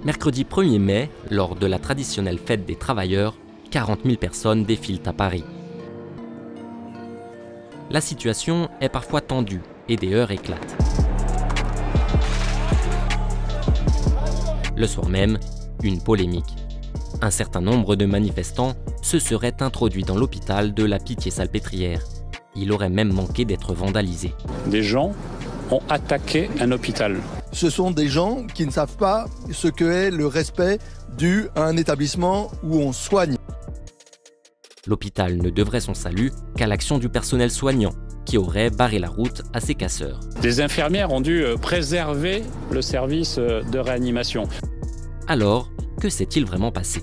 Mercredi 1er mai, lors de la traditionnelle fête des travailleurs, 40 000 personnes défilent à Paris. La situation est parfois tendue et des heurts éclatent. Le soir même, une polémique. Un certain nombre de manifestants se seraient introduits dans l'hôpital de la Pitié-Salpêtrière. Il aurait même manqué d'être vandalisé. Des gens ont attaqué un hôpital. Ce sont des gens qui ne savent pas ce qu'est le respect dû à un établissement où on soigne. L'hôpital ne devrait son salut qu'à l'action du personnel soignant, qui aurait barré la route à ces casseurs. Des infirmières ont dû préserver le service de réanimation. Alors, que s'est-il vraiment passé?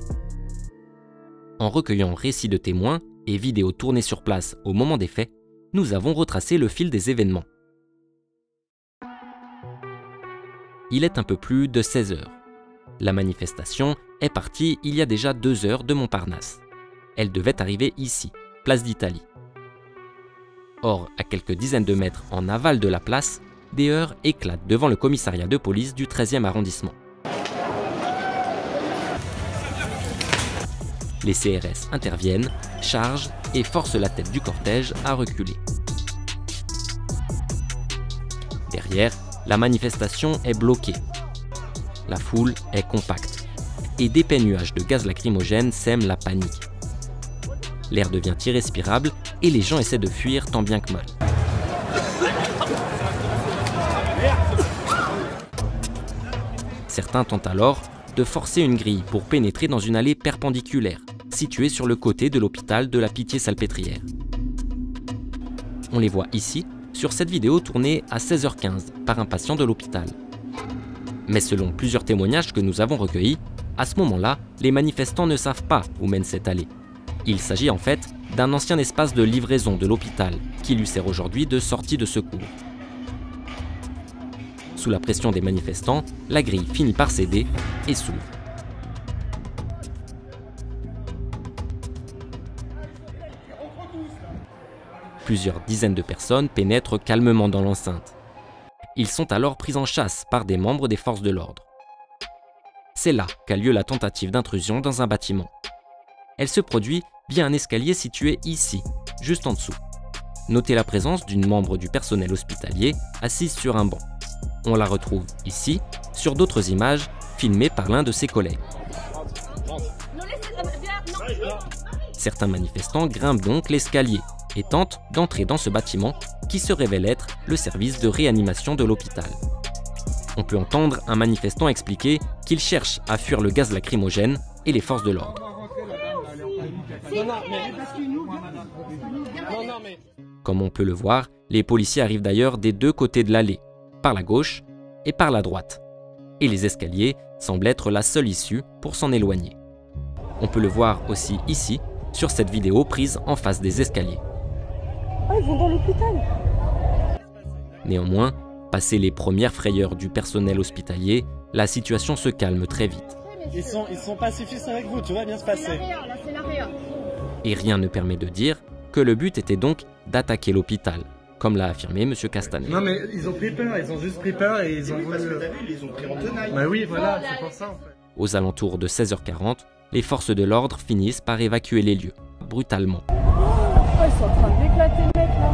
En recueillant récits de témoins et vidéos tournées sur place au moment des faits, nous avons retracé le fil des événements. Il est un peu plus de 16 heures. La manifestation est partie il y a déjà 2 heures de Montparnasse. Elle devait arriver ici, place d'Italie. Or, à quelques dizaines de mètres en aval de la place, des heurts éclatent devant le commissariat de police du 13e arrondissement. Les CRS interviennent, chargent et forcent la tête du cortège à reculer. Derrière, la manifestation est bloquée. La foule est compacte et d'épais nuages de gaz lacrymogène sèment la panique. L'air devient irrespirable et les gens essaient de fuir tant bien que mal. Certains tentent alors de forcer une grille pour pénétrer dans une allée perpendiculaire, située sur le côté de l'hôpital de la Pitié-Salpêtrière. On les voit ici, sur cette vidéo tournée à 16h15 par un patient de l'hôpital. Mais selon plusieurs témoignages que nous avons recueillis, à ce moment-là, les manifestants ne savent pas où mène cette allée. Il s'agit en fait d'un ancien espace de livraison de l'hôpital qui lui sert aujourd'hui de sortie de secours. Sous la pression des manifestants, la grille finit par céder et s'ouvre. Plusieurs dizaines de personnes pénètrent calmement dans l'enceinte. Ils sont alors pris en chasse par des membres des forces de l'ordre. C'est là qu'a lieu la tentative d'intrusion dans un bâtiment. Elle se produit via un escalier situé ici, juste en dessous. Notez la présence d'une membre du personnel hospitalier assise sur un banc. On la retrouve ici, sur d'autres images filmées par l'un de ses collègues. Certains manifestants grimpent donc l'escalier et tentent d'entrer dans ce bâtiment qui se révèle être le service de réanimation de l'hôpital. On peut entendre un manifestant expliquer qu'il cherche à fuir le gaz lacrymogène et les forces de l'ordre. Comme on peut le voir, les policiers arrivent d'ailleurs des deux côtés de l'allée, par la gauche et par la droite. Et les escaliers semblent être la seule issue pour s'en éloigner. On peut le voir aussi ici, sur cette vidéo prise en face des escaliers. Oh, ils vont dans l'hôpital. Néanmoins, passé les premières frayeurs du personnel hospitalier, la situation se calme très vite. Ils sont pacifistes avec vous, tout va bien se passer. Et rien ne permet de dire que le but était donc d'attaquer l'hôpital, comme l'a affirmé M. Castanet. Non mais ils ont pris peur, ils ont juste pris peur et ils ont voulu... Ils ont pris en tenaille. Bah oui, voilà, c'est pour ça en fait. Aux alentours de 16h40, les forces de l'ordre finissent par évacuer les lieux, brutalement. Oh, ils sont en train d'éclater le mec là.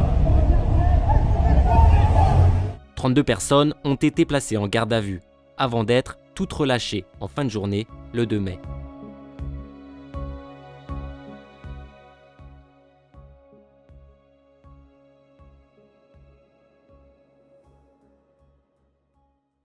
32 personnes ont été placées en garde à vue, avant d'être toutes relâchées en fin de journée le 2 mai.